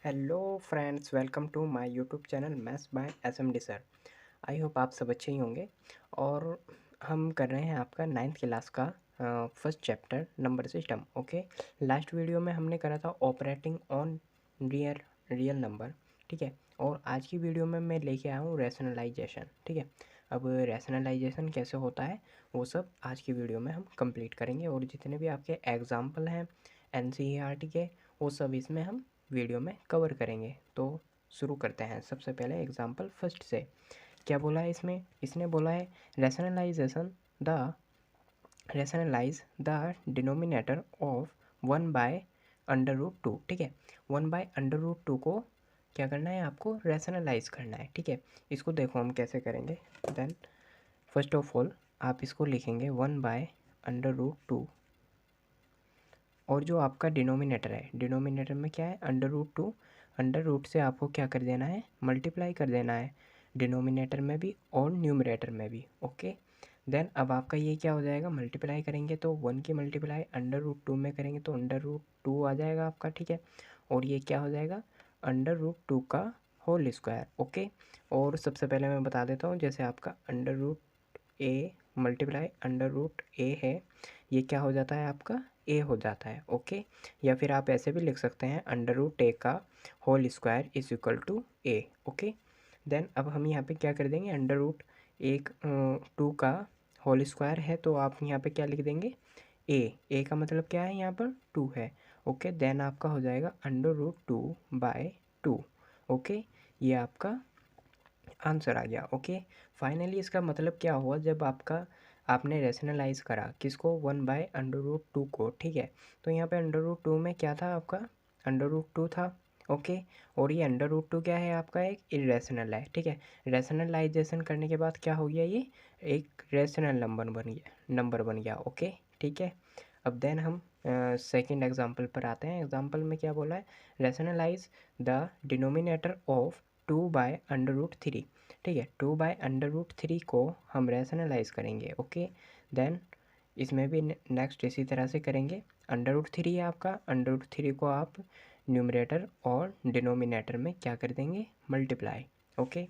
Hello friends, welcome to my YouTube channel maths by SMD sir. I hope आप सब अच्छे ही होंगे। और हम कर रहे हैं आपका 9th क्लास का first chapter number system. Okay, last video में हमने करा था ऑपरेटिंग ऑन रियल नंबर। ठीक है, और आज की वीडियो में मैं लेके आया हूँ रैशनलाइजेशन। ठीक है, अब रैशनलाइजेशन कैसे होता है वो सब आज की वीडियो में हम कंप्लीट करेंगे, और जितने भी आपके एग्जाम्पल हैं एनसीईआरटी के वो सब इसमें हम वीडियो में कवर करेंगे। तो शुरू करते हैं। सबसे पहले एग्जांपल फर्स्ट से क्या बोला है इसमें, इसने बोला है rationalisation the rationalise the denominator of 1/√2। ठीक है, 1/√2 को क्या करना है, आपको रैशनलाइज करना है। ठीक है, इसको देखो हम कैसे करेंगे। देन फर्स्ट ऑफ ऑल आप इसको लिखेंगे 1/√2, और जो आपका डिनोमिनेटर है, डिनोमिनेटर में क्या है, √2। अंडर रूट से आपको क्या कर देना है, मल्टीप्लाई कर देना है, डिनोमिनेटर में भी और न्यूमरेटर में भी। ओके, देन अब आपका ये क्या हो जाएगा, मल्टीप्लाई करेंगे तो 1 की मल्टीप्लाई √2 में करेंगे तो √2 आ जाएगा आपका। ठीक है, और ये क्या हो जाएगा, √2 का होल स्क्वायर। ओके, और सबसे पहले मैं बता देता हूँ, जैसे आपका √a मल्टीप्लाई √a है, ये क्या हो जाता है आपका, ए हो जाता है। ओके, या फिर आप ऐसे भी लिख सकते हैं √a का whole square is equal to a. Okay, then अब हम यहाँ पे क्या कर देंगे, √2 का होल स्क्वायर है तो आप यहाँ पे क्या लिख देंगे, ए का मतलब क्या है, यहाँ पर 2 है। ओके, देन आपका हो जाएगा √2/2। ओके, ये आपका आंसर आ गया। ओके, फाइनली इसका मतलब क्या हुआ, जब आपने रैशनलाइज करा किसको, 1/√2 को। ठीक है, तो यहाँ पे √2 में क्या था आपका, √2 था। ओके, और ये √2 क्या है आपका, एक इरेशनल है। ठीक है, रैशनलाइजेशन करने के बाद क्या हो गया, ये एक रैशनल नंबर बन गया। ओके, ठीक है, अब देन हम सेकंड एग्जांपल पर आते हैं। एग्जांपल में क्या बोला है, रैशनलाइज द डिनोमिनेटर ऑफ 2/√3। ठीक है, 2/√3 को हम रैशनलाइज करेंगे। ओके, देन इसमें भी नेक्स्ट इसी तरह से करेंगे। √3 है आपका, √3 को आप न्यूमरेटर और डिनोमिनेटर में क्या कर देंगे, मल्टीप्लाई। ओके,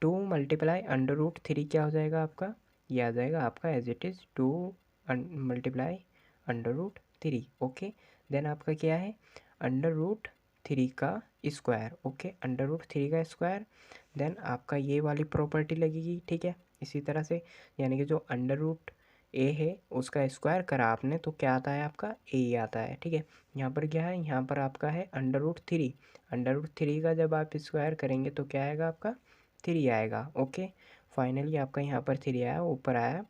2 मल्टीप्लाई √3 क्या हो जाएगा आपका, ये आ जाएगा आपका as it is 2 multiply √3। Okay, then आपका क्या है, √3 का स्क्वायर। ओके, √3 का स्क्वायर, देन आपका ये वाली प्रॉपर्टी लगेगी। ठीक है, इसी तरह से, यानी कि जो √a है उसका स्क्वायर करा आपने तो क्या आता है आपका, ए आता है। ठीक है, यहाँ पर क्या है, यहाँ पर आपका है √3, √3 का जब आप स्क्वायर करेंगे तो क्या आएगा आपका, 3 आएगा। ओके, फाइनली आपका यहाँ पर 3 आया, ऊपर आया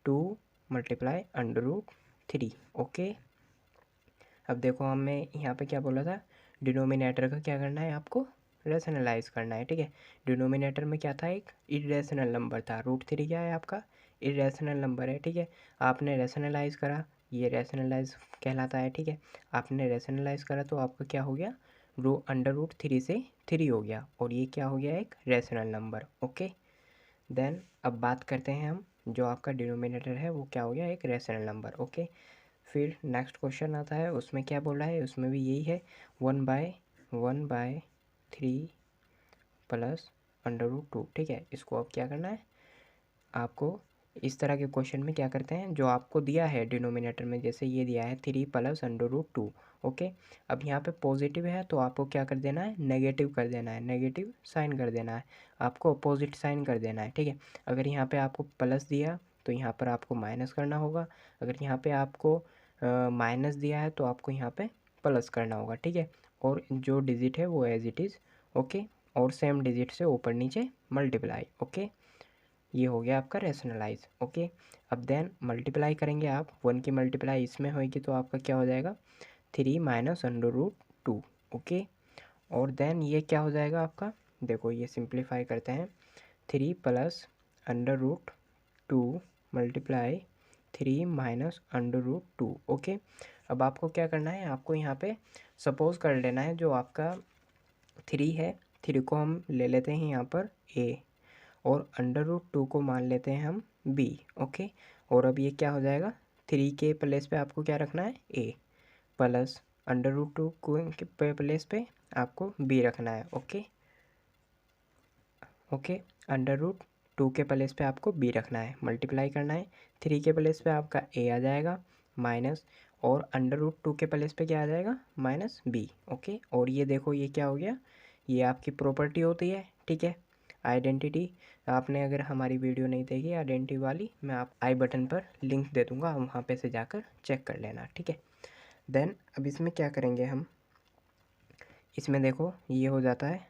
2 मल्टीप्लाई √3। ओके, अब देखो हमें यहाँ पे क्या बोला था, डिनोमिनेटर का क्या करना है, आपको रैशनलाइज करना है। ठीक है, डिनोमिनेटर में क्या था, एक इरेशनल नंबर था, √3 क्या है आपका, इरेशनल नंबर है। ठीक है, आपने रैशनलाइज करा, ये रैशनलाइज कहलाता है। ठीक है, आपने रैशनलाइज करा तो आपका क्या हो गया, √3 से 3 हो गया, और ये क्या हो गया, एक रैशनल नंबर। ओके, देन अब बात करते हैं हम, जो आपका डिनोमिनेटर है वो क्या हो गया, एक रैशनल नंबर। ओके, फिर नेक्स्ट क्वेश्चन आता है, उसमें क्या बोला है, उसमें भी यही है, 1/3 प्लस √2। ठीक है, इसको अब क्या करना है आपको, इस तरह के क्वेश्चन में क्या करते हैं, जो आपको दिया है डिनोमिनेटर में, जैसे ये दिया है 3 प्लस √2। ओके, अब यहाँ पे पॉजिटिव है तो आपको क्या कर देना है, नेगेटिव कर देना है, नेगेटिव साइन कर देना है, आपको अपोजिट साइन कर देना है। ठीक है, अगर यहाँ पे आपको प्लस दिया तो यहाँ पर आपको माइनस करना होगा, अगर यहाँ पे आपको माइनस दिया है तो आपको यहाँ पे प्लस करना होगा। ठीक है, और जो डिजिट है वो एज इट इज़। ओके, और सेम डिजिट से ऊपर नीचे मल्टीप्लाई। ओके, ये हो गया आपका रैशनलाइज। ओके, अब देन मल्टीप्लाई करेंगे आप, 1 की मल्टीप्लाई इसमें होगी तो आपका क्या हो जाएगा, 3 माइनस √2। ओके, और देन ये क्या हो जाएगा आपका, देखो ये सिंप्लीफाई करते हैं, 3 प्लस √2 मल्टीप्लाई 3 माइनस √2। ओके, अब आपको क्या करना है, आपको यहाँ पे सपोज कर लेना है, जो आपका 3 है, 3 को हम ले लेते हैं यहाँ पर a, और √2 को मान लेते हैं हम b। ओके, और अब ये क्या हो जाएगा, 3 के प्लेस पे आपको क्या रखना है, a, प्लस √2 को के प्लेस पे आपको बी रखना है। ओके ओके, अंडर रूट 2 के प्लेस पे आपको बी रखना है, मल्टीप्लाई करना है। 3 के प्लेस पे आपका ए आ जाएगा माइनस, और अंडर रूट 2 के प्लेस पे क्या आ जाएगा, माइनस बी। ओके, और ये देखो ये क्या हो गया, ये आपकी प्रॉपर्टी होती है, ठीक है, आइडेंटिटी। आपने अगर हमारी वीडियो नहीं देखी आइडेंटिटी वाली, मैं आप आई बटन पर लिंक दे दूँगा, वहाँ पे से जाकर चेक कर लेना, ठीक है। देन अब इसमें क्या करेंगे हम, इसमें देखो ये हो जाता है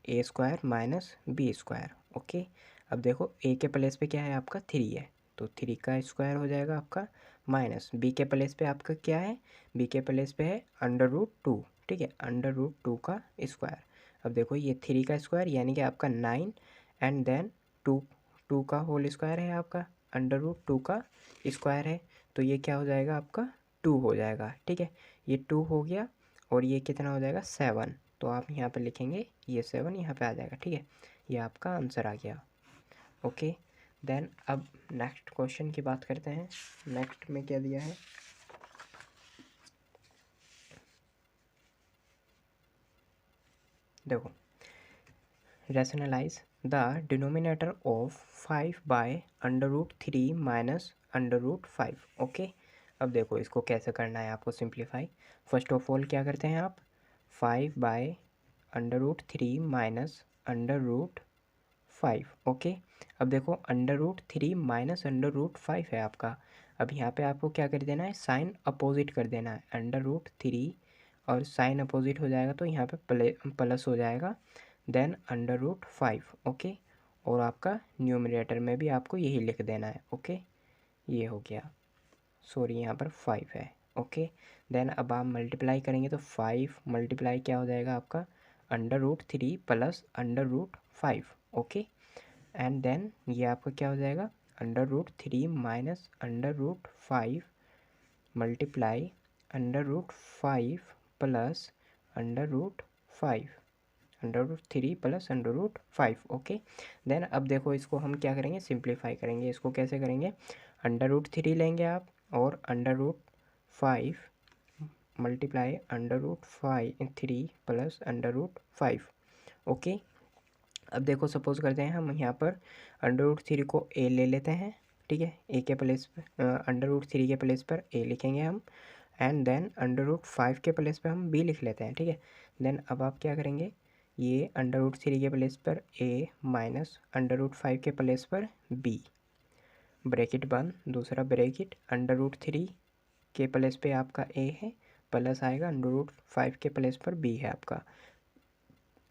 A square minus B square. Okay, अब देखो ए के प्लेस पे क्या है आपका 3 है, तो 3 का स्क्वायर हो जाएगा आपका, माइनस बी के प्लेस पे आपका क्या है, बी के प्लेस पे है अंडर रूट 2, ठीक है, अंडर रूट 2 का स्क्वायर। अब देखो ये 3 का स्क्वायर यानी कि आपका 9, एंड देन 2, 2 का होल स्क्वायर है आपका, अंडर रूट 2 का स्क्वायर है, तो ये क्या हो जाएगा आपका 2 हो जाएगा, ठीक है, ये 2 हो गया, और ये कितना हो जाएगा 7, तो आप यहाँ पे लिखेंगे ये 7 यहाँ पे आ जाएगा, ठीक है, ये आपका आंसर आ गया। ओके, देन अब नेक्स्ट क्वेश्चन की बात करते हैं। नेक्स्ट में क्या दिया है, देखो, rationalise the denominator of 5 by under root 3 minus under root 5। Okay, अब देखो इसको कैसे करना है आपको सिंप्लीफाई। फर्स्ट ऑफ ऑल क्या करते हैं आप, 5 by under root 3 minus under root 5। Okay, अब देखो under root 3 minus under root 5 है आपका, अब यहाँ पे आपको क्या कर देना है, साइन अपोजिट कर देना है, अंडर रूट 3 और साइन अपोजिट हो जाएगा तो यहाँ पे प्लस हो जाएगा, देन अंडर रूट 5। ओके, और आपका न्यूमरेटर में भी आपको यही लिख देना है। ओके, ये हो गया, सॉरी यहाँ पर 5 है। ओके, देन अब आप मल्टीप्लाई करेंगे तो 5 मल्टीप्लाई क्या हो जाएगा आपका, under root 3 plus under root 5। Okay, and then ये आपका क्या हो जाएगा, under root 3 minus under root 5 multiply under root 5 plus under root 5, under root 3 plus under root 5। Okay, then अब देखो इसको हम क्या करेंगे, सिंप्लीफाई करेंगे। इसको कैसे करेंगे, अंडर रूट 3 लेंगे आप, और under root 5 multiply under root 3 plus under root 5। Okay, अब देखो सपोज करते हैं हम यहाँ पर अंडर रूट 3 को ए ले लेते हैं, ठीक है, ए के प्लेस पर अंडर रूट 3 के प्लेस पर ए लिखेंगे हम, एंड देन अंडर रूट 5 के प्लेस पर हम बी लिख लेते हैं, ठीक है। देन अब आप क्या करेंगे, ये अंडर रूट 3 के प्लेस पर ए माइनस अंडर रूट 5 के प्लेस पर बी, ब्रैकेट बंद, दूसरा ब्रैकेट, अंडर रूट 3 के प्लेस पे आपका ए है, प्लस आएगा अंडर रूट 5 के प्लेस पर बी है आपका,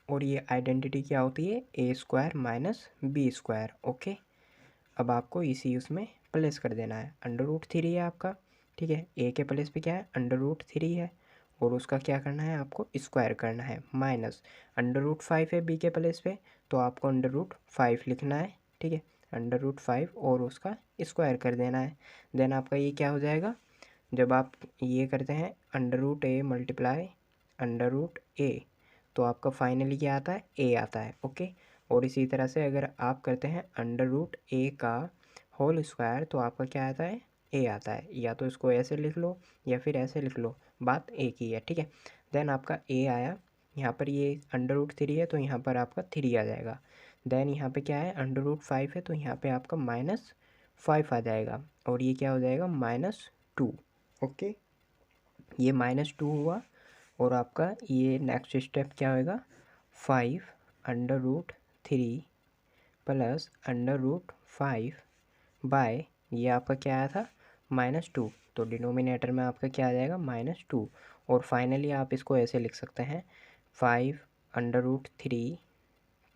और ये आइडेंटिटी क्या होती है, A square minus B square. Okay, अब आपको इसी उसमें प्लेस कर देना है, अंडर रूट 3 है आपका, ठीक है, ए के प्लेस पे क्या है, अंडर रूट 3 है, और उसका क्या करना है आपको, स्क्वायर करना है, माइनस अंडर रूट 5 है बी के प्लेस पे, तो आपको अंडर रूट 5 लिखना है, ठीक है, अंडर रूट 5 और उसका स्क्वायर कर देना है। देन आपका ये क्या हो जाएगा, जब आप ये करते हैं under root A multiply under root ए, तो आपका फाइनली क्या आता है, ए आता है। ओके, और इसी तरह से अगर आप करते हैं अंडर रूट ए का होल स्क्वायर, तो आपका क्या आता है, ए आता है। या तो इसको ऐसे लिख लो या फिर ऐसे लिख लो, बात एक ही है, ठीक है। देन आपका ए आया, यहाँ पर ये अंडर रूट 3 है तो यहाँ पर आपका 3 आ जाएगा। देन यहाँ पे क्या है, अंडर रूट 5 है तो यहाँ पे आपका -5 आ जाएगा, और ये क्या हो जाएगा, -2। ओके, ये -2 हुआ, और आपका ये नेक्स्ट स्टेप क्या होएगा, 5 under root 3 plus under root 5 by, ये आपका क्या आया था, -2, तो डिनोमिनेटर में आपका क्या आ जाएगा, -2, और फाइनली आप इसको ऐसे लिख सकते हैं, 5 under root 3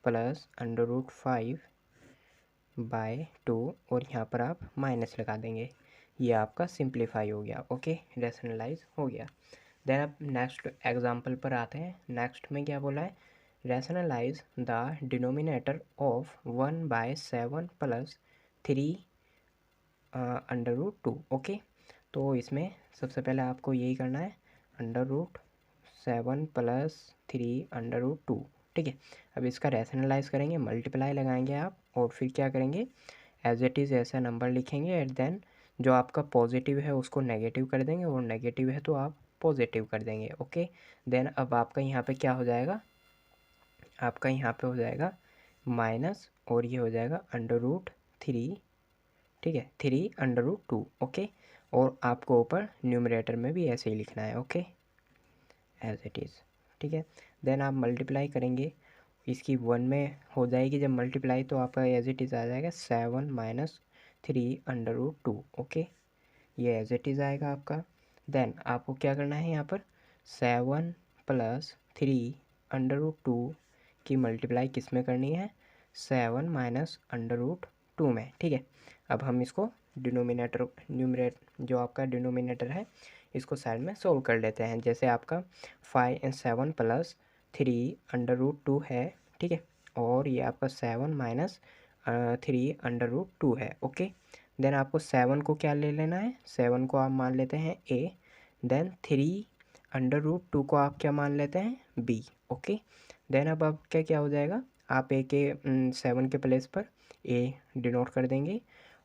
plus under root 5 by 2, और यहाँ पर आप माइनस लगा देंगे, ये आपका सिंप्लीफाई हो गया। ओके, रैशनलाइज हो गया। देन अब नेक्स्ट एग्जाम्पल पर आते हैं। नेक्स्ट में क्या बोला है, rationalise the denominator of 1/7 plus 3 under root 2। Okay, तो इसमें सबसे पहले आपको यही करना है, under root 7 plus 3 under root 2, ठीक है। अब इसका रैशनलाइज करेंगे, मल्टीप्लाई लगाएंगे आप, और फिर क्या करेंगे, एज इट इज़ ऐसा नंबर लिखेंगे, एंड देन जो आपका पॉजिटिव है उसको नेगेटिव कर देंगे, और नेगेटिव है तो आप पॉजिटिव कर देंगे। ओके, देन अब आपका यहाँ पे क्या हो जाएगा, आपका यहाँ पे हो जाएगा माइनस, और ये हो जाएगा √3, ठीक है, 3√2। ओके, और आपको ऊपर न्यूमरेटर में भी ऐसे ही लिखना है। ओके, एज इट इज़, ठीक है। देन आप मल्टीप्लाई करेंगे, इसकी 1 में हो जाएगी जब मल्टीप्लाई, तो आपका एज इट इज़ आ जाएगा 7 - 3√2। ओके, ये एज इट इज़ आएगा आपका। देन आपको क्या करना है, यहाँ पर 7 + 3√2 की मल्टीप्लाई किस में करनी है, 7 - √2 में, ठीक है। अब हम इसको जो आपका डिनोमिनेटर है इसको साइड में सोल्व कर लेते हैं। जैसे आपका 7 + 3√2 है, ठीक है, और ये आपका 7 - 3√2 है। ओके, देन आपको 7 को क्या ले लेना है, 7 को आप मान लेते हैं a, देन 3√2 को आप क्या मान लेते हैं b। ओके, देन अब आपका क्या हो जाएगा, आप a के 7 के प्लेस पर a डिनोट कर देंगे,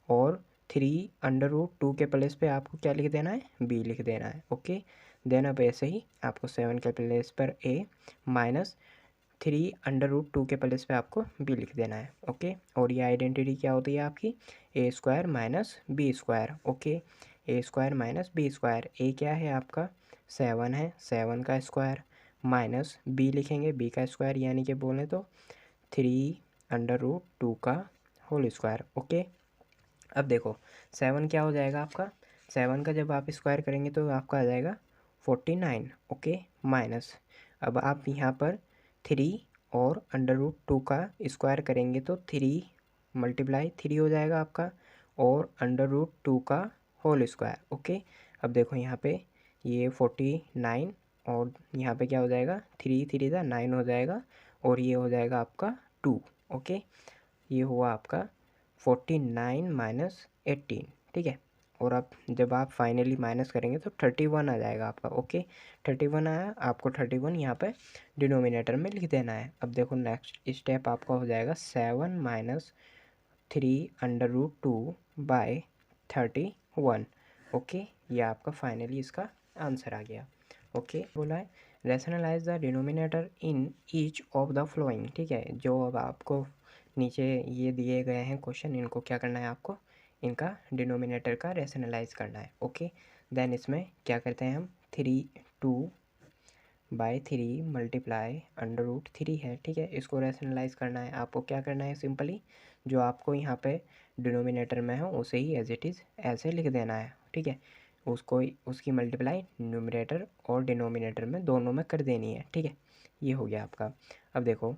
और 3√2 के प्लेस पे आपको क्या लिख देना है, b लिख देना है। ओके, देन अब ऐसे ही आपको 7 के प्लेस पर a माइनस 3√2 के प्लेस पे आपको b लिख देना है। ओके, और ये आइडेंटिटी क्या होती है आपकी, a² - b²। Okay, a² - b², a क्या है आपका 7 है, 7 का स्क्वायर, माइनस b लिखेंगे, b का स्क्वायर, यानी कि बोलें तो 3√2 का होल स्क्वायर। ओके, अब देखो 7 क्या हो जाएगा आपका, 7 का जब आप स्क्वायर करेंगे तो आपका आ जाएगा 49। ओके, माइनस, अब आप यहाँ पर 3 और √2 का स्क्वायर करेंगे तो 3 × 3 हो जाएगा आपका, और √2 का होल स्क्वायर। ओके, अब देखो यहाँ पे ये 49, और यहाँ पे क्या हो जाएगा, 3 3 × 9 हो जाएगा, और ये हो जाएगा आपका 2। ओके, ये हुआ आपका 49 - 18, ठीक है। और अब जब आप फाइनली माइनस करेंगे तो 31 आ जाएगा आपका। ओके, 31 आया, आपको 31 यहाँ पे डिनोमिनेटर में लिख देना है। अब देखो नेक्स्ट स्टेप आपका हो जाएगा 7 - 3√2/31। ओके, ये आपका फाइनली इसका आंसर आ गया। ओके, बोला है rationalise the denominator in each of the following, ठीक है। जो अब आपको नीचे ये दिए गए हैं क्वेश्चन, इनको क्या करना है आपको, इनका डिनोमिनेटर का रैशनलाइज करना है। ओके, देन इसमें क्या करते हैं हम, 3/3 मल्टीप्लाई √3 है, ठीक है, इसको रैशनलाइज करना है। आपको क्या करना है, सिंपली जो आपको यहाँ पे डिनोमिनेटर में है उसे ही एज इट इज़ ऐसे लिख देना है, ठीक है। उसको उसकी मल्टीप्लाई न्यूमरेटर और डिनोमिनेटर में दोनों में कर देनी है, ठीक है। ये हो गया आपका। अब देखो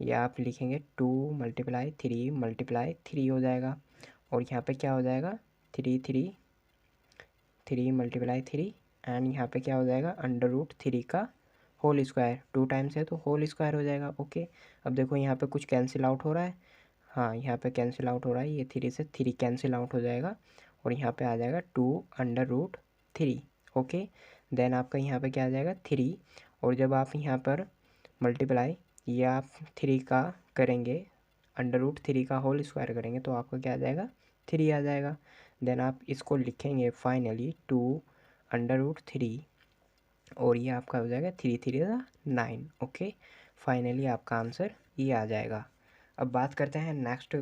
ये आप लिखेंगे 2 × 3 हो जाएगा, और यहाँ पे क्या हो जाएगा 3 3 3 × 3, एंड यहाँ पे क्या हो जाएगा √3 का होल स्क्वायर, 2 टाइम्स है तो होल स्क्वायर हो जाएगा। ओके, अब देखो यहाँ पे कुछ कैंसिल आउट हो रहा है, हाँ यहाँ पे कैंसिल आउट हो रहा है, ये 3 से 3 कैंसिल आउट हो जाएगा, और यहाँ पे आ जाएगा 2√3। ओके, देन आपका यहाँ पे क्या आ जाएगा 3, और जब आप यहाँ पर मल्टीप्लाई ये आप 3 का करेंगे, √3 का होल स्क्वायर करेंगे तो आपका क्या आ जाएगा 3 आ जाएगा। देन आप इसको लिखेंगे फाइनली 2√3, और ये आपका हो जाएगा 3 3 9। ओके, फाइनली आपका आंसर ये आ जाएगा। अब बात करते हैं नेक्स्ट,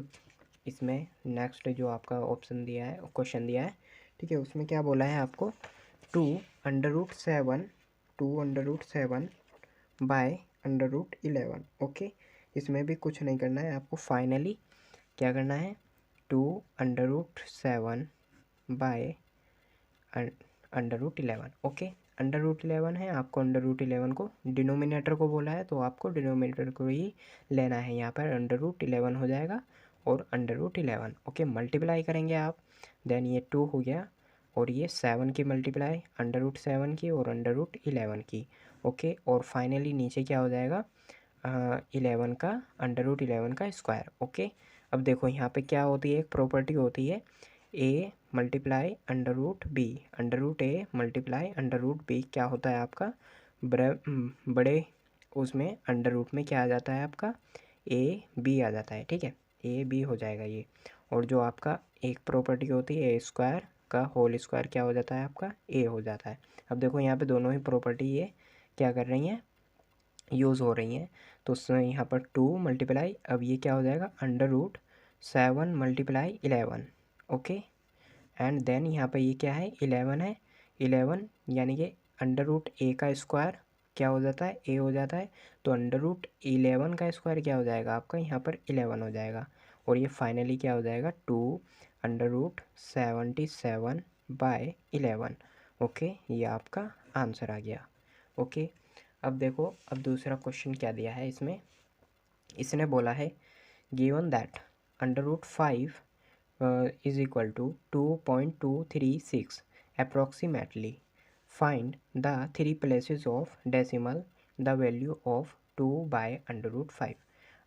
इसमें नेक्स्ट जो आपका ऑप्शन दिया है, क्वेश्चन दिया है, ठीक है, उसमें क्या बोला है आपको 2√7 /√11। ओके, इसमें भी कुछ नहीं करना है, आपको फाइनली क्या करना है 2√7 /√11। ओके, √11 है, आपको √11 को डिनोमिनेटर को बोला है तो आपको डिनोमिनेटर को ही लेना है। यहाँ पर √11 हो जाएगा और √11। ओके, मल्टीप्लाई करेंगे आप, देन ये 2 हो गया, और ये 7 की मल्टीप्लाई √7 की और √11 की। ओके, और फाइनली नीचे क्या हो जाएगा 11 का √11 का स्क्वायर। ओके, अब देखो यहाँ पे क्या होती है, एक प्रॉपर्टी होती है a multiply √b, √a multiply √b क्या होता है आपका बड़े उसमें √ में क्या आ जाता है आपका a b आ जाता है, ठीक है, a b हो जाएगा ये। और जो आपका एक प्रॉपर्टी होती है a² का होल स्क्वायर क्या हो जाता है आपका ए हो जाता है। अब देखो यहाँ पे दोनों ही प्रॉपर्टी ये क्या कर रही हैं, यूज़ हो रही हैं। तो उसमें यहाँ पर 2 मल्टीप्लाई, अब ये क्या हो जाएगा √7 मल्टीप्लाई 11, ओके। एंड देन यहाँ पे ये क्या है 11 है, 11 यानी कि √a का स्क्वायर क्या हो जाता है a हो जाता है। तो √11 का स्क्वायर क्या हो जाएगा आपका यहाँ पर 11 हो जाएगा। और ये फाइनली क्या हो जाएगा 2√77/11, ओके। ये आपका आंसर आ गया, ओके। अब देखो अब दूसरा क्वेश्चन क्या दिया है इसमें, इसने बोला है given that √5 is equal to 2.236 approximately, find the three places of decimal the value of 2 by √5।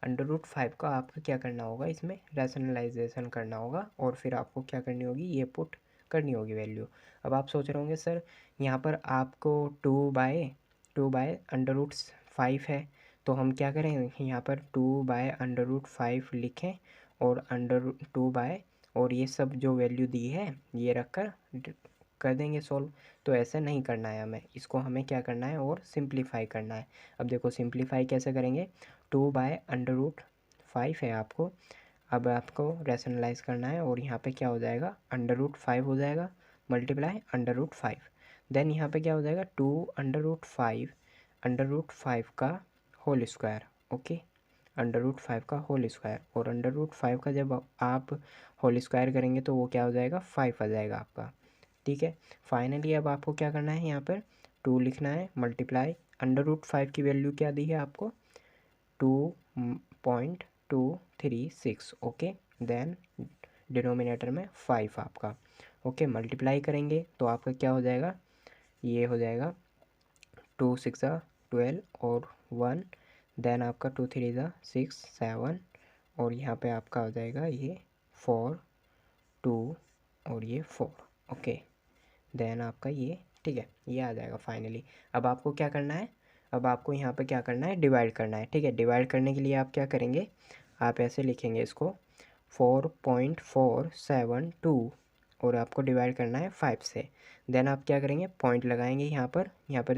√5 का आपका क्या करना होगा, इसमें रैशनलाइजेशन करना होगा और फिर आपको क्या करनी होगी, ये पुट करनी होगी वैल्यू। अब आप सोच रहे होंगे सर यहाँ पर आपको 2 बाय √5 है, तो हम क्या करें यहाँ पर 2 बाय √5 लिखें और √2 और ये सब जो वैल्यू दी है ये रख कर देंगे सॉल्व। तो ऐसे नहीं करना है हमें, इसको हमें क्या करना है और सिंप्लीफाई करना है। अब देखो सिंप्लीफाई कैसे करेंगे, 2 बाय √5 है आपको, अब आपको रैशनलाइज करना है और यहाँ पे क्या हो जाएगा √5 हो जाएगा मल्टीप्लाई √5। देन यहाँ पे क्या हो जाएगा 2 √5 का होल स्क्वायर, ओके। √5 का होल स्क्वायर, और √5 का जब आप होल स्क्वायर करेंगे तो वो क्या हो जाएगा 5 आ जाएगा आपका, ठीक है। फाइनली अब आपको क्या करना है, यहाँ पर 2 लिखना है मल्टीप्लाई √5 की वैल्यू क्या दी है आपको 2.236, ओके। देन डिनोमिनेटर में 5 आपका, ओके। मल्टीप्लाई करेंगे तो आपका क्या हो जाएगा, ये हो जाएगा 2 6 12 और 1, देन आपका 2 3 6 7 और यहाँ पे आपका हो जाएगा ये 4 2 और ये 4, ओके। देन आपका ये ठीक है, ये आ जाएगा फाइनली। अब आपको क्या करना है, अब आपको यहाँ पे क्या करना है डिवाइड करना है, ठीक है। डिवाइड करने के लिए आप क्या करेंगे, आप ऐसे लिखेंगे इसको 4.472 और आपको डिवाइड करना है 5 से। देन आप क्या करेंगे पॉइंट लगाएंगे यहाँ पर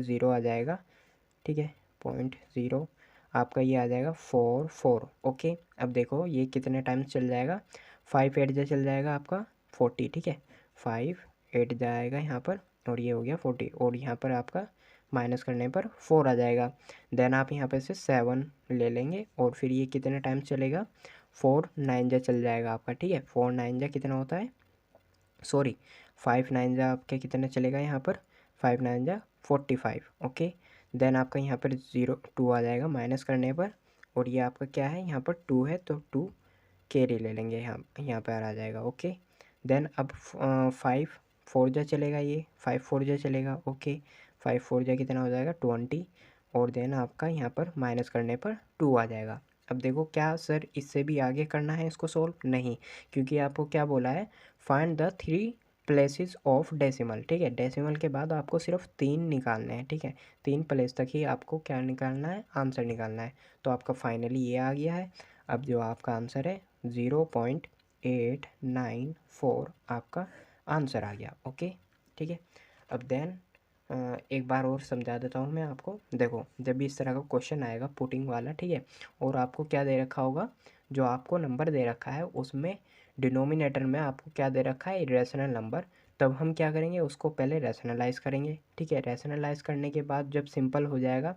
0 आ जाएगा, ठीक है। 0.0 आपका ये आ जाएगा 4 ओके। अब देखो ये कितने टाइम्स चल जाएगा, 5 8 चल जाएगा आपका 40, ठीक है। 5 8 जाएगा यहाँ पर और ये हो गया 40 और यहाँ पर आपका माइनस करने पर 4 आ जाएगा। देन आप यहाँ पे से 7 ले लेंगे और फिर ये कितने टाइम चलेगा 4 9 चल जाएगा आपका, ठीक है। 4 9 कितना होता है, सॉरी 5 9 आपके कितने चलेगा यहाँ पर 5 9 45, ओके। देन आपका यहाँ पर 2 आ जाएगा माइनस करने पर और ये आपका क्या है यहाँ पर 2 है तो 2 कैरी ले लेंगे, यहाँ पर आ जाएगा, ओके। देन अब 5 4 चलेगा, ये 5 4 चलेगा, ओके। 5 4 कितना हो जाएगा 20 और देन आपका यहाँ पर माइनस करने पर 2 आ जाएगा। अब देखो क्या सर इससे भी आगे करना है इसको सोल्व, नहीं, क्योंकि आपको क्या बोला है find the 3 places of decimal, ठीक है। डेसिमल के बाद आपको सिर्फ 3 निकालने हैं, ठीक है। 3 प्लेस तक ही आपको क्या निकालना है, आंसर निकालना है। तो आपका फाइनली ये आ गया है। अब जो आपका आंसर है 0.894 आपका आंसर आ गया, ओके, ठीक है। अब देन एक बार और समझा देता हूँ मैं आपको। देखो जब भी इस तरह का क्वेश्चन आएगा पुटिंग वाला, ठीक है, और आपको क्या दे रखा होगा, जो आपको नंबर दे रखा है उसमें डिनोमिनेटर में आपको क्या दे रखा है इरेशनल नंबर, तब हम क्या करेंगे उसको पहले रैशनलाइज करेंगे, ठीक है। रैशनलाइज करने के बाद जब सिंपल हो जाएगा,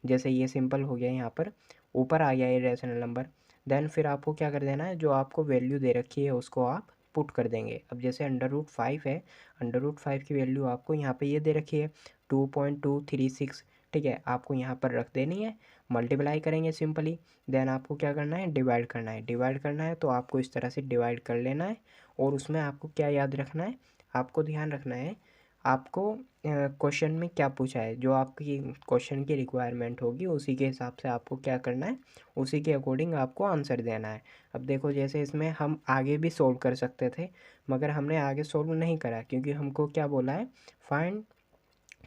जैसे ये सिंपल हो गया यहाँ पर ऊपर आ गया इरेशनल नंबर, देन फिर आपको क्या कर देना है, जो आपको वैल्यू दे रखी है उसको आप पुट कर देंगे। अब जैसे √5 है, √5 की वैल्यू आपको यहाँ पे ये दे रखी है 2.236, ठीक है। आपको यहाँ पर रख देनी है, मल्टीप्लाई करेंगे सिंपली, देन आपको क्या करना है डिवाइड करना है। डिवाइड करना है तो आपको इस तरह से डिवाइड कर लेना है और उसमें आपको क्या याद रखना है, आपको ध्यान रखना है आपको क्वेश्चन में क्या पूछा है, जो आपकी क्वेश्चन की रिक्वायरमेंट होगी उसी के हिसाब से आपको क्या करना है, उसी के अकॉर्डिंग आपको आंसर देना है। अब देखो जैसे इसमें हम आगे भी सोल्व कर सकते थे मगर हमने आगे सोल्व नहीं करा क्योंकि हमको क्या बोला है find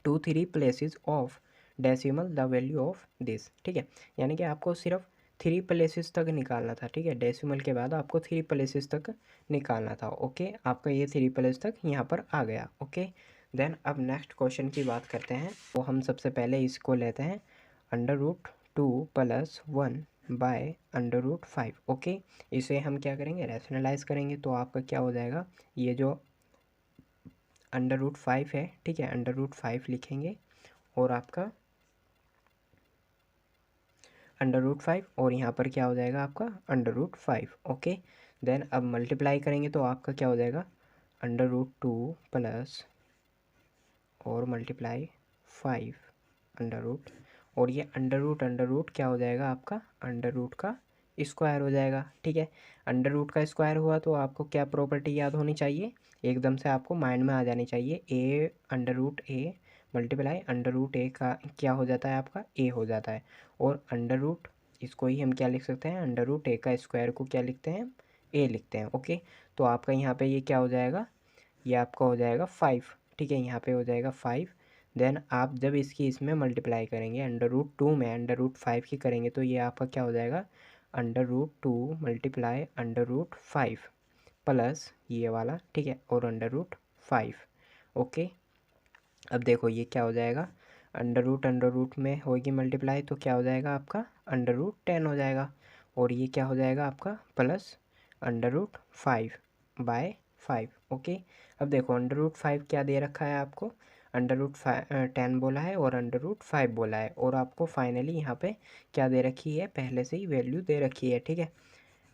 2 3 places of decimal the value of this, ठीक है। यानी कि आपको सिर्फ थ्री प्लेसेस तक निकालना था, ठीक है। डेसिमल के बाद आपको थ्री प्लेसेस तक निकालना था, ओके। आपका ये थ्री प्लेस तक यहाँ पर आ गया, ओके। देन अब नेक्स्ट क्वेश्चन की बात करते हैं। तो हम सबसे पहले इसको लेते हैं √2 + 1/√5, ओके। इसे हम क्या करेंगे, रैशनलाइज करेंगे। तो आपका क्या हो जाएगा, ये जो √5 है, ठीक है, √5 लिखेंगे और आपका √5 और यहाँ पर क्या हो जाएगा आपका √5, ओके। देन अब मल्टीप्लाई करेंगे तो आपका क्या हो जाएगा √2 प्लस और मल्टीप्लाई 5 अंडर रूट, और ये अंडर रूट क्या हो जाएगा आपका अंडर रूट का स्क्वायर हो जाएगा, ठीक है। अंडर रूट का स्क्वायर हुआ तो आपको क्या प्रॉपर्टी याद होनी चाहिए, एकदम से आपको माइंड में आ जानी चाहिए, A√A multiply under root A का क्या हो जाता है आपका A हो जाता है। और अंडर रूट इसको ही हम क्या लिख सकते हैं, अंडर रूट A का स्क्वायर को क्या लिखते हैं, A लिखते हैं, ओके। तो आपका यहाँ पे ये क्या हो जाएगा, ये आपका हो जाएगा 5, ठीक है, यहाँ पे हो जाएगा 5। देन आप जब इसकी इसमें मल्टीप्लाई करेंगे अंडर रूट 2 में अंडर रूट 5 की करेंगे तो ये आपका क्या हो जाएगा under root 2 multiply under root 5 plus ये वाला, ठीक है, और अंडर रूट 5, ओके। अब देखो ये क्या हो जाएगा, अंडर रूट में होगी मल्टीप्लाई तो क्या हो जाएगा आपका अंडर रूट 10 हो जाएगा, और ये क्या हो जाएगा आपका प्लस अंडर रूट 5/5, ओके। अब देखो अंडर रूट 5 क्या दे रखा है आपको, अंडर रूट 10 बोला है और अंडर रूट 5 बोला है, और आपको फाइनली यहाँ पे क्या दे रखी है, पहले से ही वैल्यू दे रखी है, ठीक है।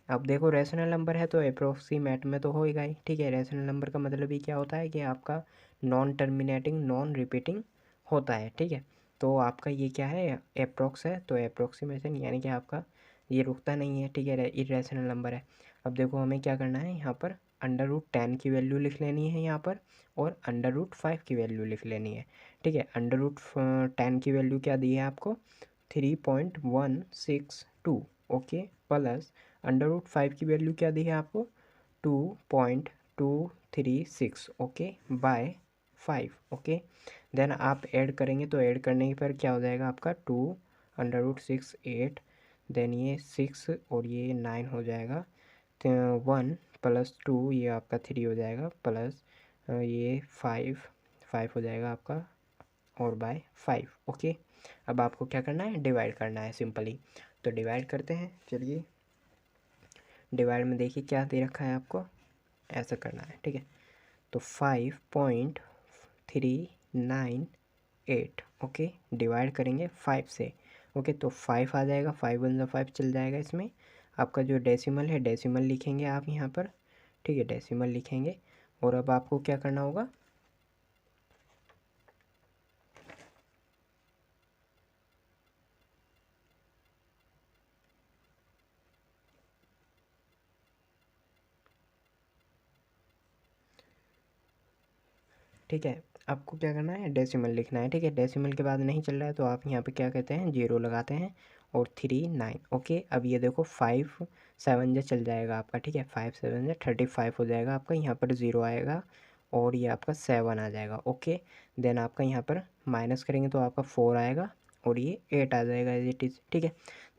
अब देखो रैशनल नंबर है तो अप्रोक्सीमेट में तो होएगा ही, ठीक है। रैशनल नंबर का मतलब ही क्या होता है कि आपका नॉन टर्मिनेटिंग नॉन रिपीटिंग होता है, ठीक है। तो आपका ये क्या है, अप्रोक्स है, तो अप्रोक्सीमेशन यानी कि आपका ये रुकता नहीं है, ठीक है, इरेशनल नंबर है। अब देखो हमें क्या करना है, यहाँ पर अंडर रूट 10 की वैल्यू लिख लेनी है यहाँ पर, और अंडर रूट 5 की वैल्यू लिख लेनी है, ठीक है। अंडर रूट 10 की वैल्यू क्या दी है आपको 3.162, ओके, प्लस अंडर रूट 5 की वैल्यू क्या दी है आपको 2.236, ओके, बाय 5, ओके। देन आप ऐड करेंगे तो ऐड करने पर क्या हो जाएगा आपका 2 अंडर रूट 6 8, देन ये 6 और ये 9 हो जाएगा, तो 1 + 2 ये आपका 3 हो जाएगा, प्लस ये 5 हो जाएगा आपका, और बाय 5, ओके। अब आपको क्या करना है, डिवाइड करना है सिंपली। तो डिवाइड करते हैं, चलिए। डिवाइड में देखिए क्या दे रखा है आपको, ऐसा करना है, ठीक है। तो 5.398, ओके, डिवाइड करेंगे 5 से, ओके। तो 5 आ जाएगा, 5 × 5 चल जाएगा इसमें। आपका जो डेसिमल है डेसिमल लिखेंगे आप यहाँ पर, ठीक है, डेसिमल लिखेंगे। और अब आपको क्या करना होगा, ठीक है, आपको क्या करना है, डेसिमल लिखना है, ठीक है। डेसिमल के बाद नहीं चल रहा है तो आप यहाँ पे क्या कहते हैं, 0 लगाते हैं, और 3 9, ओके। अब ये देखो 5 7 जा चल जाएगा आपका, ठीक है, 5 7 जा 35 हो जाएगा आपका, यहाँ पर 0 आएगा, और ये आपका 7 आ जाएगा, ओके। देन आपका यहाँ पर माइनस करेंगे तो आपका 4 आएगा, और ये 8 आ जाएगा एज इट इज़, ठीक है।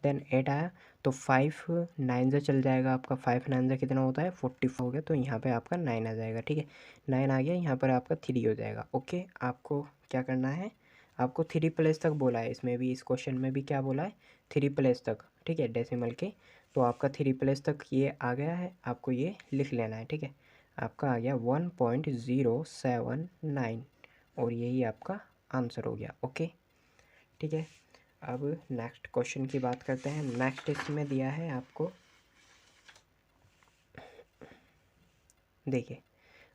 देन 8 आया तो 5 9 जा चल जाएगा आपका, 5 9 जा कितना होता है 44 हो गया, तो यहाँ पे आपका 9 आ जाएगा, ठीक है। 9 आ गया, यहाँ पर आपका 3 हो जाएगा, ओके। आपको क्या करना है, आपको 3 प्लेस तक बोला है, इसमें भी इस क्वेश्चन में भी क्या बोला है 3 प्लेस तक, ठीक है, डेसिमल के। तो आपका 3 प्लेस तक ये आ गया है, आपको ये लिख लेना है, ठीक है। आपका आ गया 1.079, और यही आपका आंसर हो गया, ओके, ठीक है। अब नेक्स्ट क्वेश्चन की बात करते हैं। नेक्स्ट इसमें दिया है आपको, देखिए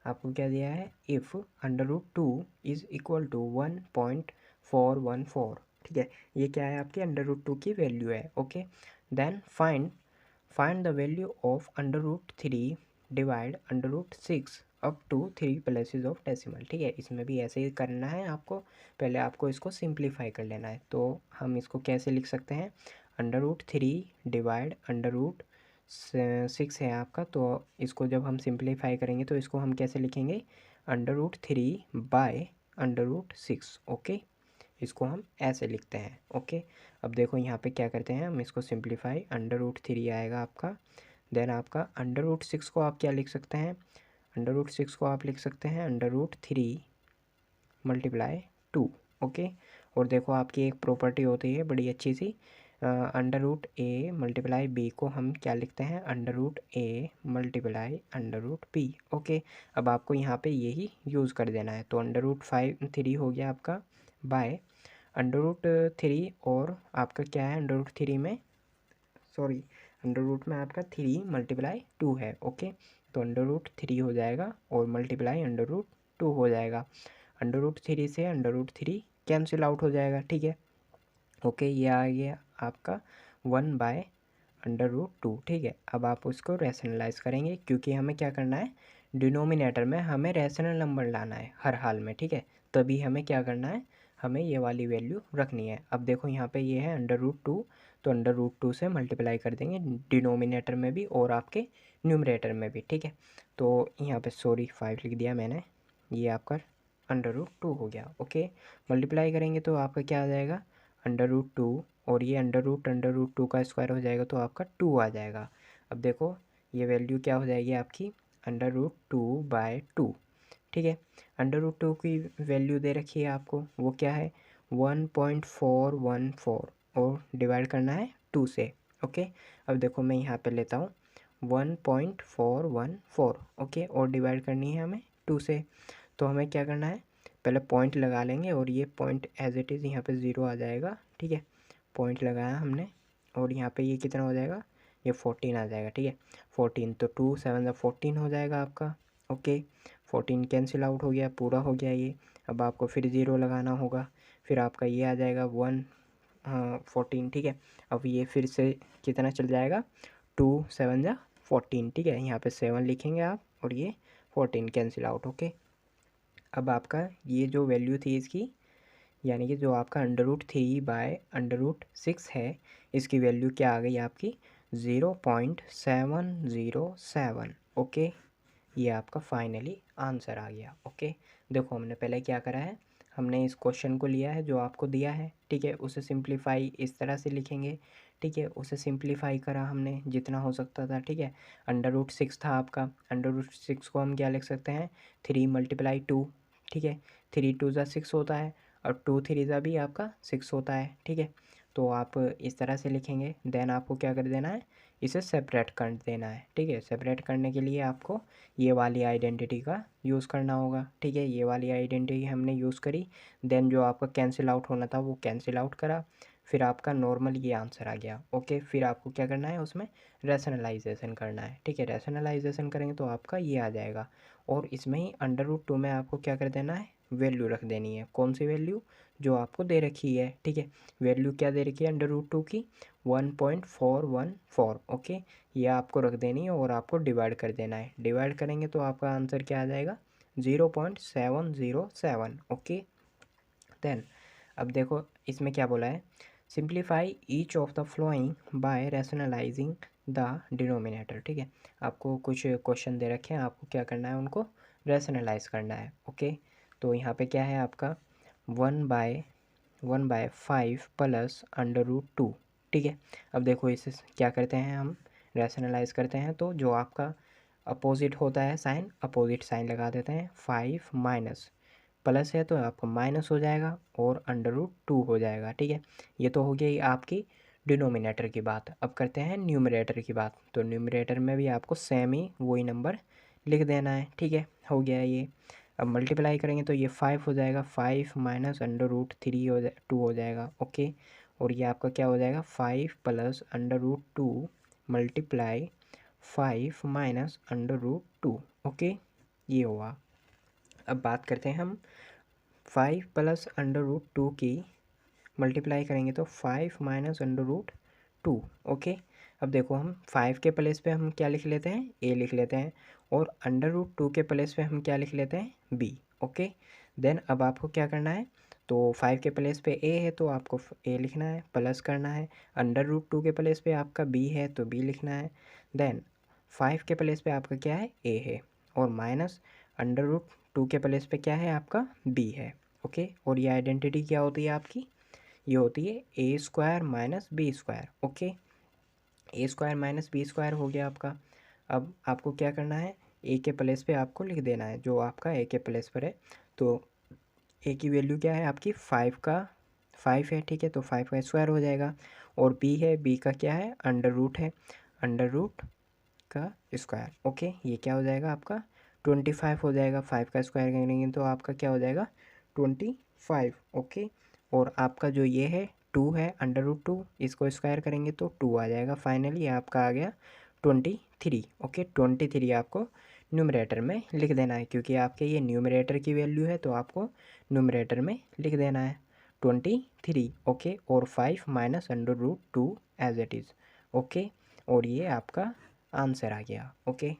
आपको क्या दिया है, if under root 2 is equal to 1.414, ठीक है, ये क्या है आपके अंडर रूट 2 की वैल्यू है, okay. Then find the value of under root 3 divide under root 6 up to 3 places of decimal, ठीक है। इसमें भी ऐसे ही करना है आपको, पहले आपको इसको सिंप्लीफाई कर लेना है। तो हम इसको कैसे लिख सकते हैं, under root 3 divide under root 6 है आपका, तो इसको जब हम सिंप्लीफाई करेंगे तो इसको हम कैसे लिखेंगे, under root 3 by under root 6, okay. इसको हम ऐसे लिखते हैं। ओके, अब देखो यहाँ पे क्या करते हैं हम, इसको सिंप्लीफाई, अंडर रूट 3 आएगा आपका। देन आपका अंडर रूट 6 को आप क्या लिख सकते हैं, अंडर रूट 6 को आप लिख सकते हैं अंडर रूट 3 मल्टीप्लाई 2। ओके, और देखो आपकी एक प्रॉपर्टी होती है बड़ी अच्छी सी, अंडर रूट 1 मल्टीप्लाई बी को हम क्या लिखते हैं, under root 1 multiply under root 2। Okay, अब आपको यहाँ पे यही यूज़ कर देना है। तो अंडर रूट 3 हो गया आपका बाय अंडर रूट 3, और आपका क्या है अंडर रूट 3 में, सॉरी, अंडर रूट में आपका 3 मल्टीप्लाई 2 है। ओके, तो अंडर रूट 3 हो जाएगा और मल्टीप्लाई अंडर रूट 2 हो जाएगा। अंडर रूट 3 से अंडर रूट 3 कैंसिल आउट हो जाएगा। ठीक है, ओके, ये आ गया आपका 1/अंडर रूट 2। ठीक है, अब आप उसको रैशनलाइज करेंगे, क्योंकि हमें क्या करना है, डिनोमिनेटर में हमें रैशनल नंबर लाना है हर हाल में। ठीक है, तभी हमें क्या करना है, हमें ये वाली वैल्यू रखनी है। अब देखो यहाँ पे ये है अंडर रूट 2, तो अंडर रूट 2 से मल्टीप्लाई कर देंगे डिनोमिनेटर में भी और आपके न्यूमरेटर में भी। ठीक है, तो यहाँ पे सॉरी 5 लिख दिया मैंने, ये आपका अंडर रूट 2 हो गया। ओके, मल्टीप्लाई करेंगे तो आपका क्या आ जाएगा, अंडर रूट 2, और ये अंडर रूट 2 का स्क्वायर हो जाएगा तो आपका 2 आ जाएगा। अब देखो ये वैल्यू क्या हो जाएगी आपकी, अंडर रूट 2/2। ठीक है, अंडर रूट 2 की वैल्यू दे रखी है आपको, वो क्या है 1.414, और डिवाइड करना है 2 से। ओके, अब देखो मैं यहाँ पे लेता हूँ 1.414। ओके, और डिवाइड करनी है हमें 2 से। तो हमें क्या करना है, पहले पॉइंट लगा लेंगे, और ये पॉइंट एज इट इज़ यहाँ पे 0 आ जाएगा। ठीक है, पॉइंट लगाया हमने, और यहाँ पे ये कितना हो जाएगा, ये 14 आ जाएगा। ठीक है, 14, तो 2 7 14 हो जाएगा आपका। ओके, 14 कैंसिल आउट हो गया, पूरा हो गया ये। अब आपको फिर 0 लगाना होगा, फिर आपका ये आ जाएगा 14। ठीक है, अब ये फिर से कितना चल जाएगा, 2 7 14। ठीक है, यहाँ पे 7 लिखेंगे आप, और ये 14 कैंसिल आउट। ओके, अब आपका ये जो वैल्यू थी इसकी, यानी कि जो आपका अंडर रूट 3/अंडर रूट 6 है, इसकी वैल्यू क्या आ गई आपकी, 0.707। ओके, ये आपका फाइनली आंसर आ गया। ओके, देखो हमने पहले क्या करा है, हमने इस क्वेश्चन को लिया है जो आपको दिया है। ठीक है, उसे सिंप्लीफाई इस तरह से लिखेंगे। ठीक है, उसे सिंप्लीफाई करा हमने जितना हो सकता था। ठीक है, अंडर रूट 6 था आपका, अंडर रूट 6 को हम क्या लिख सकते हैं, 3 × 2। ठीक है, 3 × 2 = 6 होता है, और 2 × 3 भी आपका 6 होता है। ठीक है, तो आप इस तरह से लिखेंगे। देन आपको क्या कर देना है, इसे सेपरेट कर देना है। ठीक है, सेपरेट करने के लिए आपको ये वाली आइडेंटिटी का यूज़ करना होगा। ठीक है, ये वाली आइडेंटिटी हमने यूज़ करी, देन जो आपका कैंसिल आउट होना था वो कैंसिल आउट करा, फिर आपका नॉर्मल ये आंसर आ गया। ओके, फिर आपको क्या करना है, उसमें रैशनलाइजेशन करना है। ठीक है, रैशनलाइजेशन करेंगे तो आपका ये आ जाएगा, और इसमें ही अंडर रूट 2 में आपको क्या कर देना है, वैल्यू रख देनी है। कौन सी वैल्यू, जो आपको दे रखी है। ठीक है, वैल्यू क्या दे रखी है अंडर रूट 2 की, 1.414। ओके, ये आपको रख देनी है, और आपको डिवाइड कर देना है। डिवाइड करेंगे तो आपका आंसर क्या आ जाएगा, 0.707। ओके, देन अब देखो इसमें क्या बोला है, simplify each of the following by rationalising the denominator. ठीक है, आपको कुछ क्वेश्चन दे रखे हैं, आपको क्या करना है, उनको रैशनलाइज करना है। ओके, तो यहाँ पे क्या है आपका 1/5 प्लस अंडर रूट 2। ठीक है, अब देखो इसे क्या करते हैं हम, रैशनलाइज करते हैं, तो जो आपका अपोजिट होता है साइन, अपोजिट साइन लगा देते हैं। 5 माइनस, प्लस है तो आपका माइनस हो जाएगा, और अंडर रूट 2 हो जाएगा। ठीक है, ये तो हो गई आपकी डिनोमिनेटर की बात। अब करते हैं न्यूमरेटर की बात, तो न्यूमरेटर में भी आपको सेम ही वही नंबर लिख देना है। ठीक है, हो गया ये। अब मल्टीप्लाई करेंगे तो ये 5 हो जाएगा, 5 माइनस अंडर रूट 3 2 हो जाएगा। ओके, और ये आपका क्या हो जाएगा, 5 plus under root 2 multiply 5 minus under root 2। Okay, ये हुआ। अब बात करते हैं हम 5 प्लस अंडर रूट 2 की, मल्टीप्लाई करेंगे तो 5 माइनस अंडर रूट 2। ओके, अब देखो हम 5 के प्लेस पे हम क्या लिख लेते हैं, ए लिख लेते हैं, और अंडर रूट 2 के प्लेस पे हम क्या लिख लेते हैं, बी। ओके, देन अब आपको क्या करना है, तो 5 के प्लेस पे ए है तो आपको ए लिखना है, प्लस करना है। अंडर रूट 2 के प्लेस पे आपका बी है तो बी लिखना है। देन 5 के प्लेस पे आपका क्या है, ए है, और माइनस अंडर रूट 2 के प्लेस पे क्या है आपका, बी है। ओके। और ये आइडेंटिटी क्या होती है आपकी, ये होती है A square minus B square. Okay, A square minus B square हो गया आपका। अब आपको क्या करना है, ए के प्लेस पे आपको लिख देना है जो आपका ए के प्लेस पर है। तो ए की वैल्यू क्या है आपकी 5 है, ठीक है, तो 5 का स्क्वायर हो जाएगा। और बी है, बी का क्या है, अंडर रूट है, अंडर रूट का स्क्वायर। ओके, ये क्या हो जाएगा आपका 25 हो जाएगा। 5 का स्क्वायर करेंगे तो आपका क्या हो जाएगा 25। ओके, और आपका जो ये है 2 है, अंडर रूट 2, इसको स्क्वायर करेंगे तो 2 आ जाएगा। फाइनली आपका आ गया 23। ओके, 23 आपको न्यूमरेटर में लिख देना है, क्योंकि आपके ये न्यूमरेटर की वैल्यू है तो आपको न्यूमरेटर में लिख देना है 23। ओके, और 5 minus under root 2 as it is. Okay, और ये आपका आंसर आ गया। ओके,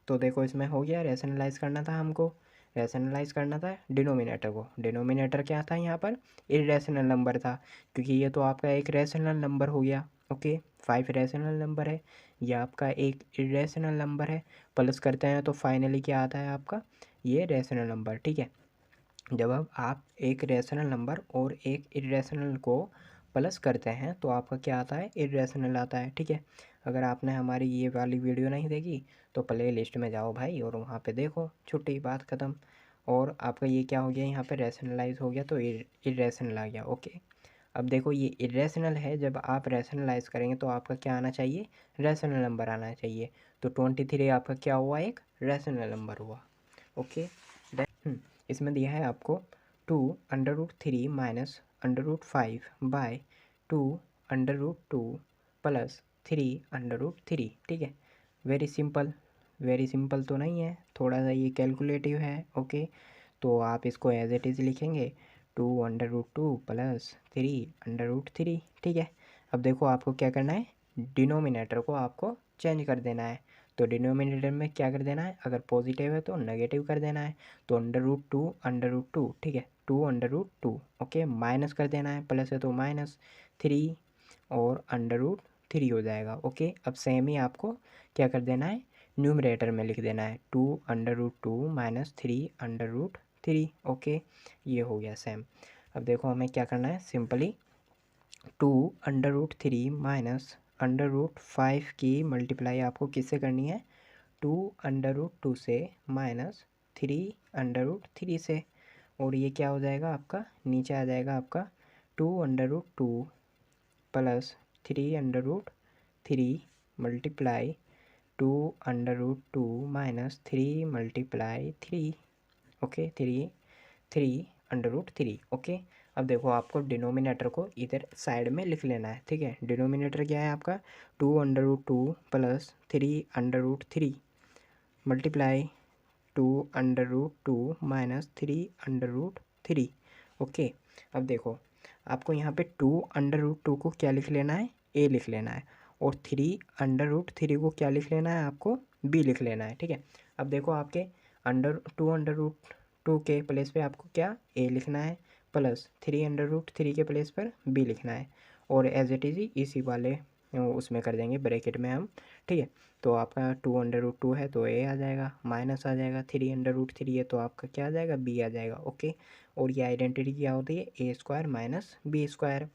तो देखो इसमें हो गया, रैशनलाइज करना था हमको, रैशनलाइज करना था डिनोमिनेटर को। डिनोमिनेटर क्या था यहाँ पर, इरेशनल नंबर था, क्योंकि ये तो आपका एक रैशनल नंबर हो गया। ओके, 5 रैशनल नंबर है, ये आपका एक इरेशनल नंबर है। प्लस करते हैं तो फाइनली क्या आता है आपका, ये रैशनल नंबर। ठीक है, जब अब आप एक रैशनल नंबर और एक इरेशनल को प्लस करते हैं तो आपका क्या आता है, इरेशनल आता है। ठीक है, अगर आपने हमारी ये वाली वीडियो नहीं देखी तो प्ले लिस्ट में जाओ भाई और वहाँ पे देखो, छुट्टी, बात ख़त्म। और आपका ये क्या हो गया, यहाँ पे रैशनलाइज हो गया तो इरेशनल आ गया। ओके, अब देखो ये इरेशनल है, जब आप रैशनलाइज करेंगे तो आपका क्या आना चाहिए, रैशनल नंबर आना चाहिए। तो 23 आपका क्या हुआ, एक रैशनल नंबर हुआ। ओके, इसमें दिया है आपको 2√3 माइनस √5 बाय 2√2 प्लस 3√3। ठीक है, वेरी सिंपल, वेरी सिंपल तो नहीं है, थोड़ा सा ये कैलकुलेटिव है। ओके, तो आप इसको एज इट इज़ लिखेंगे 2√2 प्लस 3√3। ठीक है, अब देखो आपको क्या करना है, डिनोमिनेटर को आपको चेंज कर देना है। तो डिनोमिनेटर में क्या कर देना है, अगर पॉजिटिव है तो नेगेटिव कर देना है। तो अंडर रूट टू, ठीक है, 2√2। ओके, माइनस कर देना है, प्लस है तो माइनस 3 और अंडर रूट 3 हो जाएगा। ओके, अब सेम ही आपको क्या कर देना है, न्यूमरेटर में लिख देना है 2√2 माइनस 3√3। ओके, ये हो गया सेम। अब देखो हमें क्या करना है, सिंपली 2√3 माइनस √5 की मल्टीप्लाई आपको किससे करनी है, 2√2 से माइनस 3√3 से। और ये क्या हो जाएगा आपका, नीचे आ जाएगा आपका 2√2 plus 3√3 multiply 2√2 minus 3 × 3। Okay, 3 okay, अब देखो आपको डिनोमिनेटर को इधर साइड में लिख लेना है। ठीक है, डिनोमिनेटर क्या है आपका 2√2 प्लस 3√3 मल्टीप्लाई 2√2 माइनस 3√3। ओके, अब देखो आपको यहाँ पे 2√2 को क्या लिख लेना है, ए लिख लेना है, और 3√3 को क्या लिख लेना है आपको, बी लिख लेना है। ठीक है, अब देखो आपके 2√2 के प्लेस पे आपको क्या ए लिखना है, प्लस 3√3 के प्लेस पर बी लिखना है, और एज इट इज़ इसी वाले उसमें कर देंगे ब्रैकेट में हम। ठीक है, तो आपका 2√2 है तो ए आ जाएगा, माइनस आ जाएगा 3√3 है तो आपका क्या आ जाएगा, बी आ जाएगा। ओके, और ये आइडेंटिटी क्या होती है, A square minus B square.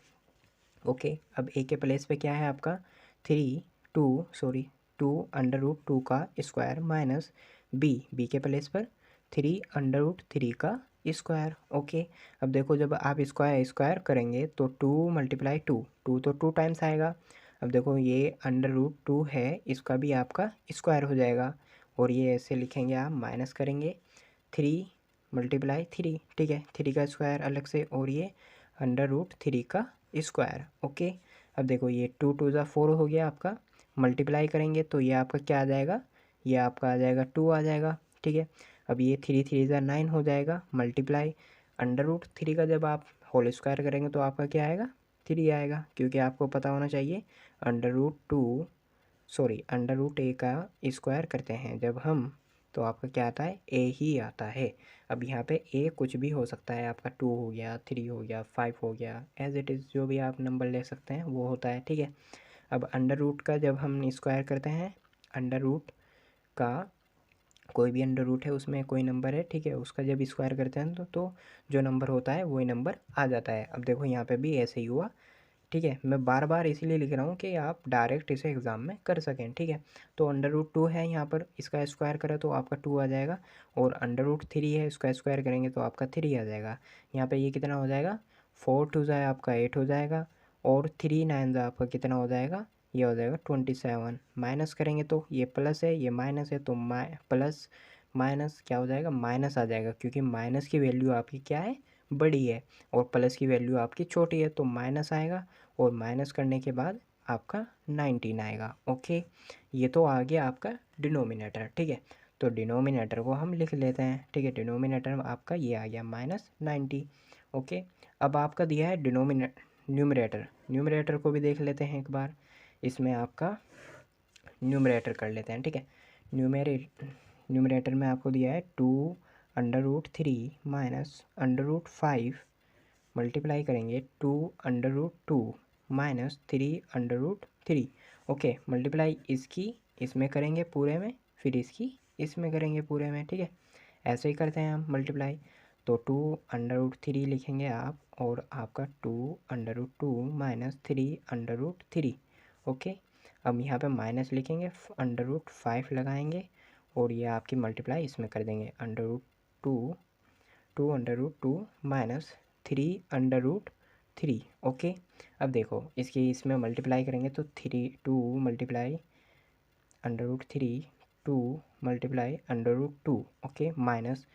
Okay, अब ए के प्लेस पे क्या है आपका 2√2 का स्क्वायर माइनस बी के प्लेस पर 3√3 का स्क्वायर। ओके, अब देखो जब आप स्क्वायर स्क्वायर करेंगे तो 2 × 2 तो 2 टाइम्स आएगा। अब देखो ये √2 है, इसका भी आपका स्क्वायर हो जाएगा, और ये ऐसे लिखेंगे आप, माइनस करेंगे 3 × 3। ठीक है, 3 का स्क्वायर अलग से, और ये √3 का स्क्वायर। ओके, अब देखो ये 2 × 2 = 4 हो गया आपका, मल्टीप्लाई करेंगे तो ये आपका क्या आ जाएगा, ये आपका आ जाएगा 2 आ जाएगा। ठीक है, अब ये 3 × 3 = 9 हो जाएगा, मल्टीप्लाई √3 का जब आप होल स्क्वायर करेंगे तो आपका क्या आएगा, 3 आएगा, क्योंकि आपको पता होना चाहिए अंडर रूट ए का स्क्वायर करते हैं जब हम, तो आपका क्या आता है, ए ही आता है। अब यहाँ पे ए कुछ भी हो सकता है, आपका 2 हो गया, 3 हो गया, 5 हो गया, एज इट इज़ जो भी आप नंबर ले सकते हैं वो होता है। ठीक है, अब अंडर रूट का जब हम स्क्वायर करते हैं, अंडर रूट का कोई भी अंडर रूट है उसमें कोई नंबर है, ठीक है, उसका जब स्क्वायर करते हैं तो जो नंबर होता है वही नंबर आ जाता है। अब देखो यहाँ पे भी ऐसे ही हुआ, ठीक है। मैं बार बार इसीलिए लिख रहा हूँ कि आप डायरेक्ट इसे एग्ज़ाम में कर सकें, ठीक है। तो अंडर रूट टू है यहाँ पर, इसका स्क्वायर करें तो आपका टू आ जाएगा, और अंडर रूट थ्री है, इसका स्क्वायर करेंगे तो आपका थ्री आ जाएगा। यहाँ पे ये कितना हो जाएगा, फोर टू जाए आपका एट हो जाएगा, और थ्री नाइन जा आपका कितना हो जाएगा, ये हो जाएगा 27। माइनस करेंगे तो ये प्लस है, ये माइनस है, तो प्लस माइनस क्या हो जाएगा, माइनस आ जाएगा, क्योंकि माइनस की वैल्यू आपकी क्या है, बड़ी है, और प्लस की वैल्यू आपकी छोटी है, तो माइनस आएगा, और माइनस करने के बाद आपका 19 आएगा। ओके, ये तो आ गया आपका डिनोमिनेटर, ठीक है। तो डिनोमिनेटर को हम लिख लेते हैं, ठीक है। डिनोमिनेटर आपका ये आ गया -90। ओके, अब आपका दिया है न्यूमरेटर, न्यूमरेटर को भी देख लेते हैं एक बार। इसमें आपका न्यूमरेटर कर लेते हैं, ठीक है। न्यूमरेटर में आपको दिया है 2√3 माइनस √5 मल्टीप्लाई करेंगे 2√2 माइनस 3√3। ओके, मल्टीप्लाई इसकी इसमें करेंगे पूरे में, फिर इसकी इसमें करेंगे पूरे में, ठीक है। ऐसे ही करते हैं हम मल्टीप्लाई। तो 2√3 लिखेंगे आप, और आपका 2√2 माइनस 3√3। ओके, अब यहाँ पे माइनस लिखेंगे, √5 लगाएंगे, और ये आपकी मल्टीप्लाई इसमें कर देंगे, √2 2√2 माइनस 3√3। ओके, अब देखो इसकी इसमें मल्टीप्लाई करेंगे तो 2 multiply √3, 2 multiply √2, okay, minus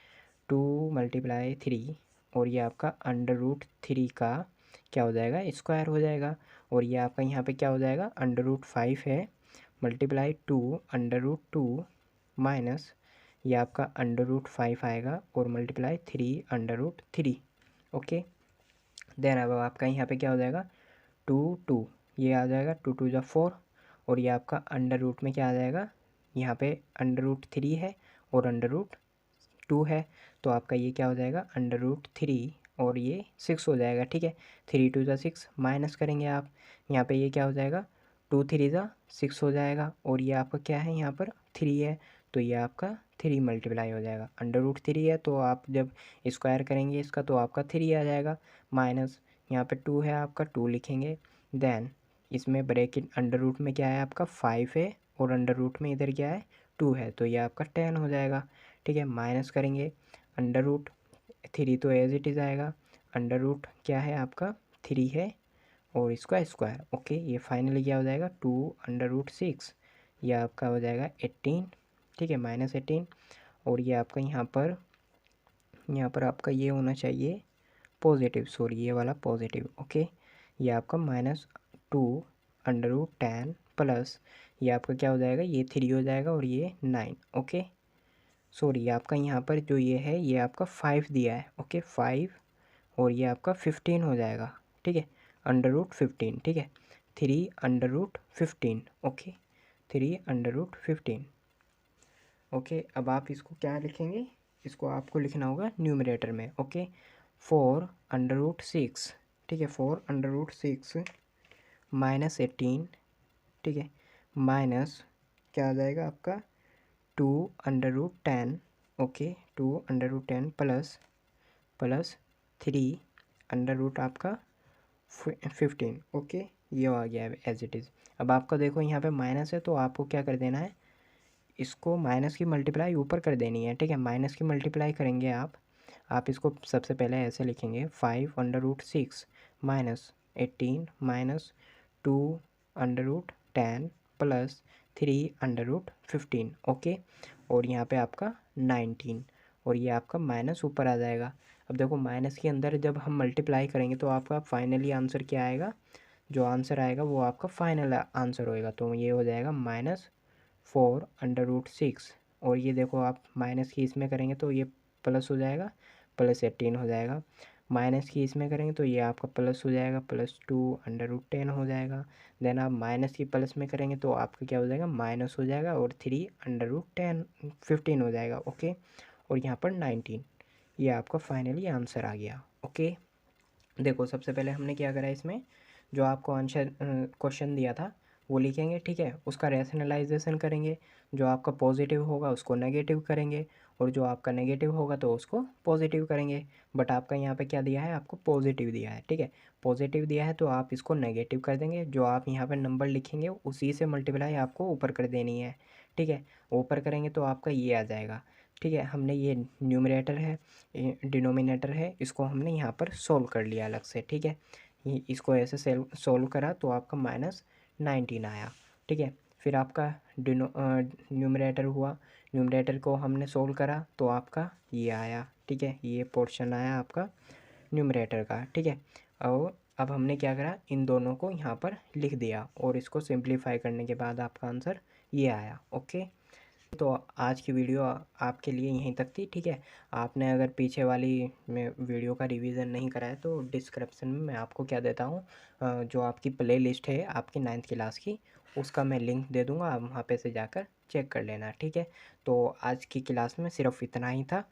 2 multiply 3, और ये आपका √3 का क्या हो जाएगा, स्क्वायर हो जाएगा, और ये आपका यहाँ पे क्या हो जाएगा, √5 है, मल्टीप्लाई 2 माइनस ये आपका √5 आएगा, और मल्टीप्लाई 3 ओके। देन अब आपका यहाँ पे क्या हो जाएगा, 2 ये आ जाएगा, 2 × 2 = 4, और ये आपका अंडर रूट में क्या आ जाएगा, यहाँ पे √3 है और √2 है, तो आपका ये क्या हो जाएगा, √3, और ये 6 हो जाएगा, ठीक है। 3 × 2 = 6, माइनस करेंगे आप, यहाँ पे ये क्या हो जाएगा, 2 × 3 = 6 हो जाएगा, और ये आपका क्या है, यहाँ पर 3 है, तो ये आपका 3 मल्टीप्लाई हो जाएगा। √3 है तो आप जब स्क्वायर करेंगे इसका तो आपका 3 आ जाएगा, माइनस यहाँ पे 2 है आपका, 2 लिखेंगे। देन इसमें ब्रैकेट अंडर रूट में क्या है आपका 5 है, और अंडर रूट में इधर क्या है 2 है, तो ये आपका 10 हो जाएगा, ठीक है। माइनस करेंगे, √3 तो एज इट इज़ आएगा, अंडर रूट क्या है आपका 3 है, और इसका स्क्वायर, ओके। ये फाइनली क्या हो जाएगा, 2√6, ये आपका हो जाएगा 18, ठीक है, -18, और ये आपका यहाँ पर आपका ये होना चाहिए पॉजिटिव, सॉरी ये वाला पॉजिटिव, ओके। ये आपका -2√10 प्लस ये आपका क्या हो जाएगा, ये 3 हो जाएगा, और ये 9, ओके। सॉरी आपका यहाँ पर जो ये है ये आपका 5 दिया है, ओके, 5, और ये आपका 15 हो जाएगा, ठीक है, √15, ठीक है, 3√15, ओके, 3√15, ओके। अब आप इसको क्या लिखेंगे, इसको आपको लिखना होगा न्यूमरेटर में, ओके। 4√6, ठीक है, 4√6 -18, ठीक है, माइनस क्या आ जाएगा आपका 2√10, ओके, 2√10 प्लस 3 आपका 15, ओके। ये आ गया है एज इट इज़। अब आपका देखो यहाँ पे माइनस है, तो आपको क्या कर देना है, इसको माइनस की मल्टीप्लाई ऊपर कर देनी है, ठीक है। माइनस की मल्टीप्लाई करेंगे आप इसको सबसे पहले ऐसे लिखेंगे, 5√6 -18 माइनस 2√10 प्लस 3√15, ओके, और यहाँ पे आपका 19, और ये आपका माइनस ऊपर आ जाएगा। अब देखो माइनस के अंदर जब हम मल्टीप्लाई करेंगे तो आपका फाइनली आंसर क्या आएगा, जो आंसर आएगा वो आपका फाइनल आंसर होएगा, तो ये हो जाएगा -4√6, और ये देखो आप माइनस की इसमें करेंगे तो ये प्लस हो जाएगा, +18 हो जाएगा, माइनस की इसमें करेंगे तो ये आपका प्लस हो जाएगा, +2√10 हो जाएगा। देन आप माइनस की प्लस में करेंगे तो आपका क्या हो जाएगा, माइनस हो जाएगा, और 3√15 हो जाएगा, ओके, और यहाँ पर 19, ये आपका फाइनली आंसर आ गया, ओके। देखो सबसे पहले हमने क्या करा इसमें, जो आपको आंसर क्वेश्चन दिया था वो लिखेंगे, ठीक है। उसका रैशनलाइजेशन करेंगे, जो आपका पॉजिटिव होगा उसको नेगेटिव करेंगे, और जो आपका नेगेटिव होगा तो उसको पॉजिटिव करेंगे। बट आपका यहाँ पे क्या दिया है, आपको पॉजिटिव दिया है, ठीक है। पॉजिटिव दिया है तो आप इसको नेगेटिव कर देंगे, जो आप यहाँ पे नंबर लिखेंगे उसी से मल्टीप्लाई आपको ऊपर कर देनी है, ठीक है। ऊपर करेंगे तो आपका ये आ जाएगा, ठीक है। हमने ये न्यूमरेटर है, डिनोमिनेटर है, इसको हमने यहाँ पर सोल्व कर लिया अलग से, ठीक है। इसको ऐसे सोल्व करा तो आपका -19 आया, ठीक है। फिर आपका न्यूमरेटर हुआ, न्यूमरेटर को हमने सोल्व करा तो आपका ये आया, ठीक है। ये पोर्शन आया आपका न्यूमरेटर का, ठीक है। और अब हमने क्या करा, इन दोनों को यहाँ पर लिख दिया और इसको सिंप्लीफाई करने के बाद आपका आंसर ये आया, ओके। तो आज की वीडियो आपके लिए यहीं तक थी, ठीक है। आपने अगर पीछे वाली में वीडियो का रिवीजन नहीं करा है तो डिस्क्रिप्शन में मैं आपको क्या देता हूँ, जो आपकी प्ले लिस्ट है आपकी 9th क्लास की, उसका मैं लिंक दे दूँगा, आप वहाँ पे से जाकर चेक कर लेना, ठीक है। तो आज की क्लास में सिर्फ इतना ही था।